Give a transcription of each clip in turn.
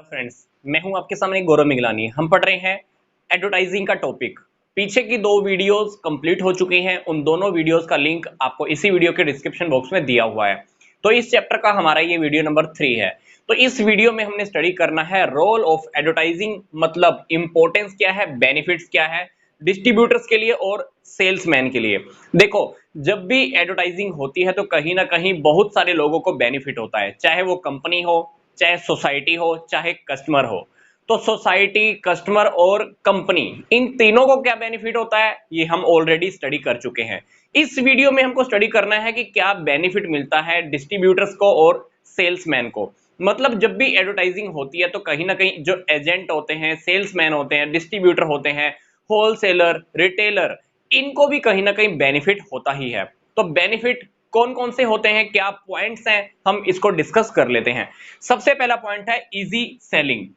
Friends, मैं हूं आपके सामने गौरव मिगलानी। हम पढ़ रहे हैं एडवर्टाइजिंग का टॉपिक। पीछे की दो वीडियोस कंप्लीट हो चुकी हैं। उन दोनों वीडियोस का लिंक आपको इसी वीडियो के डिस्क्रिप्शन बॉक्स में दिया हुआ है। तो इस चैप्टर का हमारा ये वीडियो नंबर 3 है। तो इस वीडियो में हमने स्टडी करना है रोल ऑफ एडवर्टाइजिंग, मतलब इंपॉर्टेंस क्या है, बेनिफिट्स क्या है डिस्ट्रीब्यूटर्स के लिए और सेल्समैन के लिए। देखो, जब भी एडवर्टाइजिंग होती है तो कहीं ना कहीं बहुत सारे लोगों को बेनिफिट होता है, चाहे वो कंपनी हो, चाहे सोसाइटी हो, चाहे कस्टमर हो। तो सोसाइटी, कस्टमर और कंपनी, इन तीनों को क्या बेनिफिट होता है ये हम ऑलरेडी स्टडी कर चुके हैं। इस वीडियो में हमको स्टडी करना है कि क्या बेनिफिट मिलता है डिस्ट्रीब्यूटर्स को और सेल्समैन को। मतलब जब भी एडवर्टाइजिंग होती है तो कहीं ना कहीं जो एजेंट होते हैं, सेल्समैन होते हैं, डिस्ट्रीब्यूटर होते हैं, होलसेलर, रिटेलर, इनको भी कहीं ना कहीं बेनिफिट होता ही है। तो बेनिफिट कौन कौन से होते हैं, क्या पॉइंट्स हैं, हम इसको डिस्कस कर लेते हैं। सबसे पहला पॉइंट है इजी सेलिंग।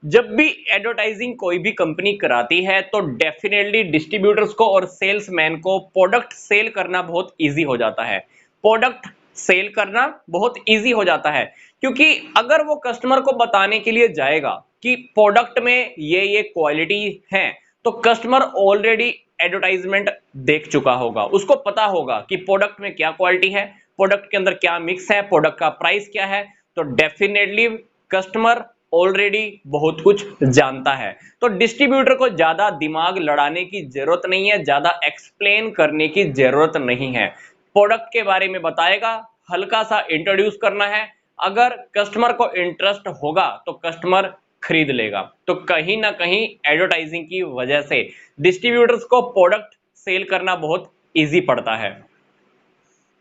जब भी एडवर्टाइजिंग कोई भी कंपनी कराती है तो डेफिनेटली डिस्ट्रीब्यूटर्स को और सेल्समैन को प्रोडक्ट सेल करना बहुत इजी हो जाता है। प्रोडक्ट सेल करना बहुत इजी हो जाता है, क्योंकि अगर वो कस्टमर को बताने के लिए जाएगा कि प्रोडक्ट में ये क्वालिटी है, तो कस्टमर ऑलरेडी एडवर्टाइजमेंट देख चुका होगा, उसको पता होगा कि प्रोडक्ट में क्या क्वालिटी है, प्रोडक्ट के अंदर क्या मिक्स है, प्रोडक्ट का प्राइस क्या है। तो डेफिनेटली कस्टमर ऑलरेडी बहुत कुछ जानता है। तो डिस्ट्रीब्यूटर को ज्यादा दिमाग लड़ाने की जरूरत नहीं है, ज्यादा एक्सप्लेन करने की जरूरत नहीं है। प्रोडक्ट के बारे में बताएगा, हल्का सा इंट्रोड्यूस करना है, अगर कस्टमर को इंटरेस्ट होगा तो कस्टमर खरीद लेगा। तो कहीं ना कहीं एडवर्टाइजिंग की वजह से डिस्ट्रीब्यूटर्स को प्रोडक्ट सेल करना बहुत इजी पड़ता है।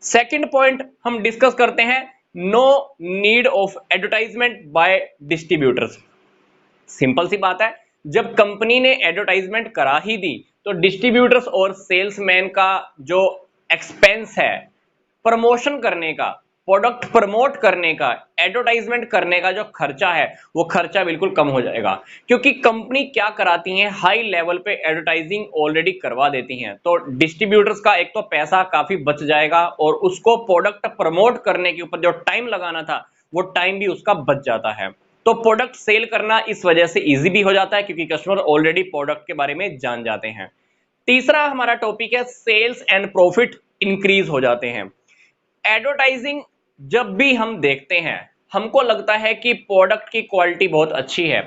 सेकंड पॉइंट हम डिस्कस करते हैं, no need of advertisement by distributors. Simple सी बात है, जब कंपनी ने एडवर्टाइजमेंट करा ही दी तो डिस्ट्रीब्यूटर्स और सेल्समैन का जो एक्सपेंस है प्रमोशन करने का, प्रोडक्ट प्रमोट करने का, एडवर्टाइजमेंट करने का जो खर्चा है वो खर्चा बिल्कुल कम हो जाएगा। क्योंकि कंपनी क्या कराती है, हाई लेवल पे एडवर्टाइजिंग ऑलरेडी करवा देती हैं, तो डिस्ट्रीब्यूटर्स का एक तो पैसा काफी बच जाएगा और उसको प्रोडक्ट प्रमोट करने के ऊपर जो टाइम लगाना था वो टाइम भी उसका बच जाता है। तो प्रोडक्ट सेल करना इस वजह से इजी भी हो जाता है, क्योंकि कस्टमर ऑलरेडी प्रोडक्ट के बारे में जान जाते हैं। तीसरा हमारा टॉपिक है सेल्स एंड प्रॉफिट इंक्रीज हो जाते हैं। एडवर्टाइजिंग जब भी हम देखते हैं, हमको लगता है कि प्रोडक्ट की क्वालिटी बहुत अच्छी है।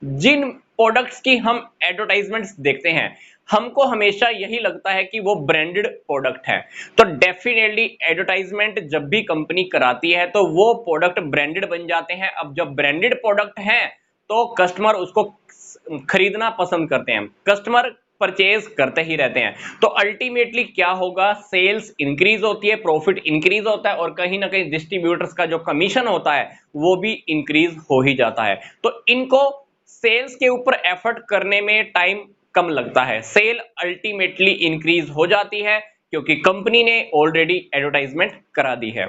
जिन प्रोडक्ट्स की हम एडवर्टाइजमेंट्स देखते हैं, हमको हमेशा यही लगता है कि वो ब्रांडेड प्रोडक्ट है। तो डेफिनेटली एडवर्टाइजमेंट जब भी कंपनी कराती है तो वो प्रोडक्ट ब्रांडेड बन जाते हैं। अब जब ब्रांडेड प्रोडक्ट है तो कस्टमर उसको खरीदना पसंद करते हैं, कस्टमर परचेज करते ही रहते हैं। तो अल्टीमेटली क्या होगा, सेल्स इंक्रीज होती है, प्रॉफिट इंक्रीज होता है और कहीं ना कहीं डिस्ट्रीब्यूटर्स का जो कमीशन होता है वो भी इंक्रीज हो ही जाता है। तो इनको सेल्स के ऊपर एफर्ट करने में टाइम कम लगता है, सेल अल्टीमेटली इंक्रीज हो जाती है क्योंकि कंपनी ने ऑलरेडी एडवर्टाइजमेंट करा दी है।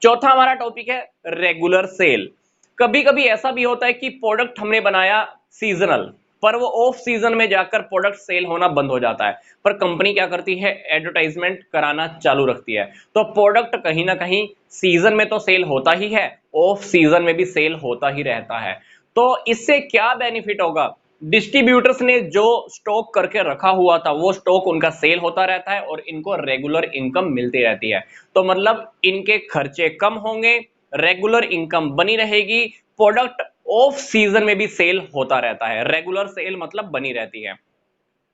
चौथा हमारा टॉपिक है रेगुलर सेल। कभी कभी ऐसा भी होता है कि प्रोडक्ट हमने बनाया सीजनल, पर वो ऑफ सीजन में जाकर प्रोडक्ट सेल होना बंद हो जाता है, पर कंपनी क्या करती है, एडवर्टाइजमेंट कराना चालू रखती है। तो प्रोडक्ट कहीं ना कहीं सीजन में तो सेल होता ही है, ऑफ सीजन में भी सेल होता ही रहता है। तो इससे क्या बेनिफिट होगा, डिस्ट्रीब्यूटर्स ने जो स्टॉक करके रखा हुआ था वो स्टॉक उनका सेल होता रहता है और इनको रेगुलर इनकम मिलती रहती है। तो मतलब इनके खर्चे कम होंगे, रेगुलर इनकम बनी रहेगी, प्रोडक्ट ऑफ सीजन में भी सेल होता रहता है, रेगुलर सेल मतलब बनी रहती है।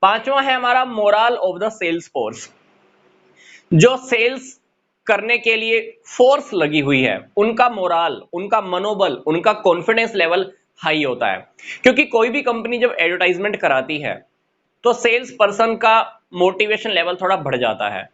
पांचवा है हमारा morale of the sales force. जो सेल्स करने के लिए फोर्स लगी हुई है उनका मोरल, उनका मनोबल, उनका कॉन्फिडेंस लेवल हाई होता है। क्योंकि कोई भी कंपनी जब एडवर्टाइजमेंट कराती है तो सेल्स पर्सन का मोटिवेशन लेवल थोड़ा बढ़ जाता है।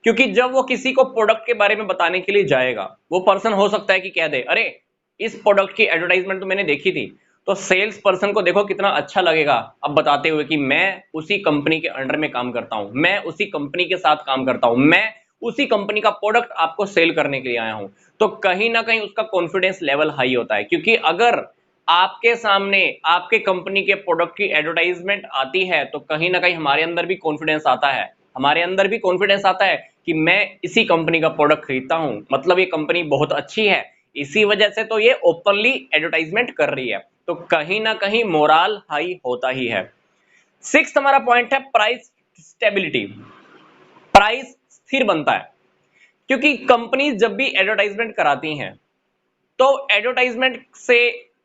क्योंकि जब वो किसी को प्रोडक्ट के बारे में बताने के लिए जाएगा, वो पर्सन हो सकता है कि कह दे, अरे इस प्रोडक्ट की एडवर्टाइजमेंट तो मैंने देखी थी। तो सेल्स पर्सन को देखो कितना अच्छा लगेगा अब बताते हुए कि मैं उसी कंपनी के अंडर में काम करता हूं, मैं उसी कंपनी के साथ काम करता हूं, मैं उसी कंपनी का प्रोडक्ट आपको सेल करने के लिए आया हूं। तो कहीं ना कहीं उसका कॉन्फिडेंस लेवल हाई होता है, क्योंकि अगर आपके सामने आपके कंपनी के प्रोडक्ट की एडवर्टाइजमेंट आती है तो कहीं ना कहीं हमारे अंदर भी कॉन्फिडेंस आता है, हमारे अंदर भी कॉन्फिडेंस आता है कि मैं इसी कंपनी का प्रोडक्ट खरीदता हूं, मतलब ये कंपनी बहुत अच्छी है, इसी वजह से तो ये ओपनली एडवर्टाइजमेंट कर रही है, तो कहीं ना कहीं मोराल हाई होता ही है। सिक्स्थ हमारा पॉइंट है प्राइस स्टेबिलिटी। प्राइस स्थिर बनता है, क्योंकि कंपनी जब भी एडवर्टाइजमेंट कराती हैं तो एडवर्टाइजमेंट से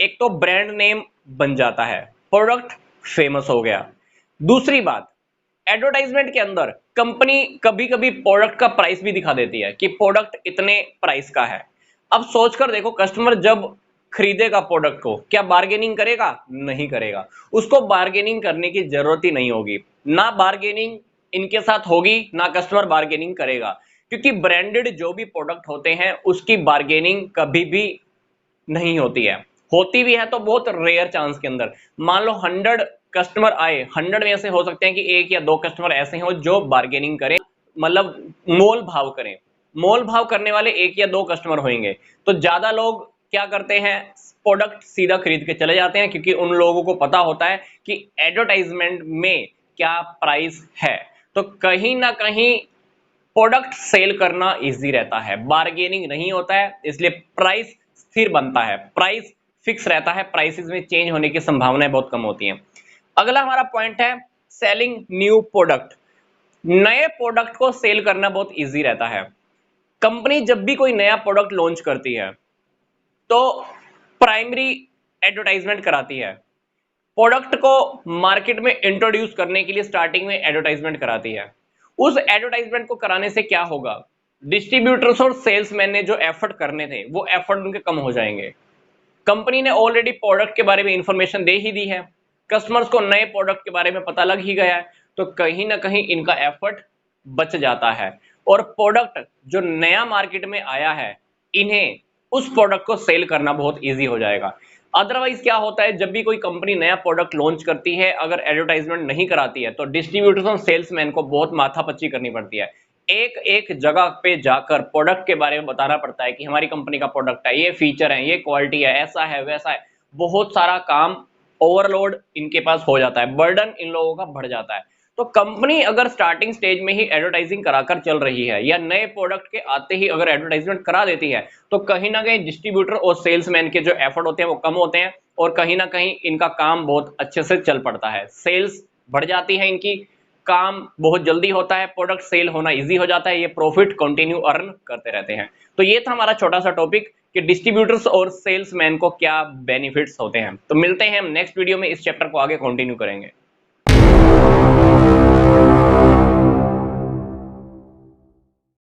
एक तो ब्रांड नेम बन जाता है, प्रोडक्ट फेमस हो गया। दूसरी बात, एडवर्टाइजमेंट के अंदर कंपनी कभी कभी प्रोडक्ट का प्राइस भी दिखा देती है कि प्रोडक्ट इतने प्राइस का है। अब सोचकर देखो, कस्टमर जब खरीदेगा प्रोडक्ट को, क्या बार्गेनिंग करेगा? नहीं करेगा। उसको बार्गेनिंग करने की जरूरत ही नहीं होगी, ना बार्गेनिंग इनके साथ होगी, ना कस्टमर बार्गेनिंग करेगा, क्योंकि ब्रांडेड जो भी प्रोडक्ट होते हैं उसकी बार्गेनिंग कभी भी नहीं होती है। होती भी है तो बहुत रेयर चांस के अंदर। मान लो 100 कस्टमर आए, 100 में से हो सकते हैं कि एक या दो कस्टमर ऐसे हो जो बार्गेनिंग करें, मतलब मोल भाव करें। मोल भाव करने वाले एक या दो कस्टमर होंगे, तो ज्यादा लोग क्या करते हैं, प्रोडक्ट सीधा खरीद के चले जाते हैं, क्योंकि उन लोगों को पता होता है कि एडवर्टाइजमेंट में क्या प्राइस है। तो कहीं ना कहीं प्रोडक्ट सेल करना इजी रहता है, बार्गेनिंग नहीं होता है, इसलिए प्राइस स्थिर बनता है, प्राइस फिक्स रहता है, प्राइसेस में चेंज होने की संभावनाएं बहुत कम होती हैं। अगला हमारा पॉइंट है सेलिंग न्यू प्रोडक्ट। नए प्रोडक्ट को सेल करना बहुत इजी रहता है। कंपनी जब भी कोई नया प्रोडक्ट लॉन्च करती है तो प्राइमरी एडवर्टाइजमेंट कराती है, प्रोडक्ट को मार्केट में इंट्रोड्यूस करने के लिए स्टार्टिंग में एडवर्टाइजमेंट कराती है। उस एडवर्टाइजमेंट को कराने से क्या होगा, डिस्ट्रीब्यूटर्स और सेल्समैन ने जो एफर्ट करने थे वो एफर्ट उनके कम हो जाएंगे। कंपनी ने ऑलरेडी प्रोडक्ट के बारे में इंफॉर्मेशन दे ही दी है, कस्टमर्स को नए प्रोडक्ट के बारे में पता लग ही गया है, तो कहीं ना कहीं इनका एफर्ट बच जाता है। और प्रोडक्ट जो नया मार्केट में आया है, इन्हें उस प्रोडक्ट को सेल करना बहुत इजी हो जाएगा। अदरवाइज क्या होता है, जब भी कोई कंपनी नया प्रोडक्ट लॉन्च करती है, अगर एडवर्टाइजमेंट नहीं कराती है तो डिस्ट्रीब्यूटर्स और सेल्समैन को बहुत माथापच्ची करनी पड़ती है। एक एक जगह पे जाकर प्रोडक्ट के बारे में बताना पड़ता है कि हमारी कंपनी का प्रोडक्ट है, ये फीचर है, ये क्वालिटी है, ऐसा है वैसा है। बहुत सारा काम, ओवरलोड इनके पास हो जाता है, बर्डन इन लोगों का बढ़ जाता है। तो कंपनी अगर स्टार्टिंग स्टेज में ही एडवर्टाइजिंग कराकर चल रही है, या नए प्रोडक्ट के आते ही अगर एडवर्टाइजमेंट करा देती है, तो कहीं ना कहीं डिस्ट्रीब्यूटर और सेल्समैन के जो एफर्ट होते हैं वो कम होते हैं, और कहीं ना कहीं इनका काम बहुत अच्छे से चल पड़ता है, सेल्स बढ़ जाती है इनकी, काम बहुत जल्दी होता है, प्रोडक्ट सेल होना इजी हो जाता है, ये प्रॉफिट कंटिन्यू अर्न करते रहते हैं। तो ये था हमारा छोटा सा टॉपिक कि डिस्ट्रीब्यूटर्स और सेल्समैन को क्या बेनिफिट्स होते हैं। तो मिलते हैं हम नेक्स्ट वीडियो में, इस चैप्टर को आगे कंटिन्यू करेंगे।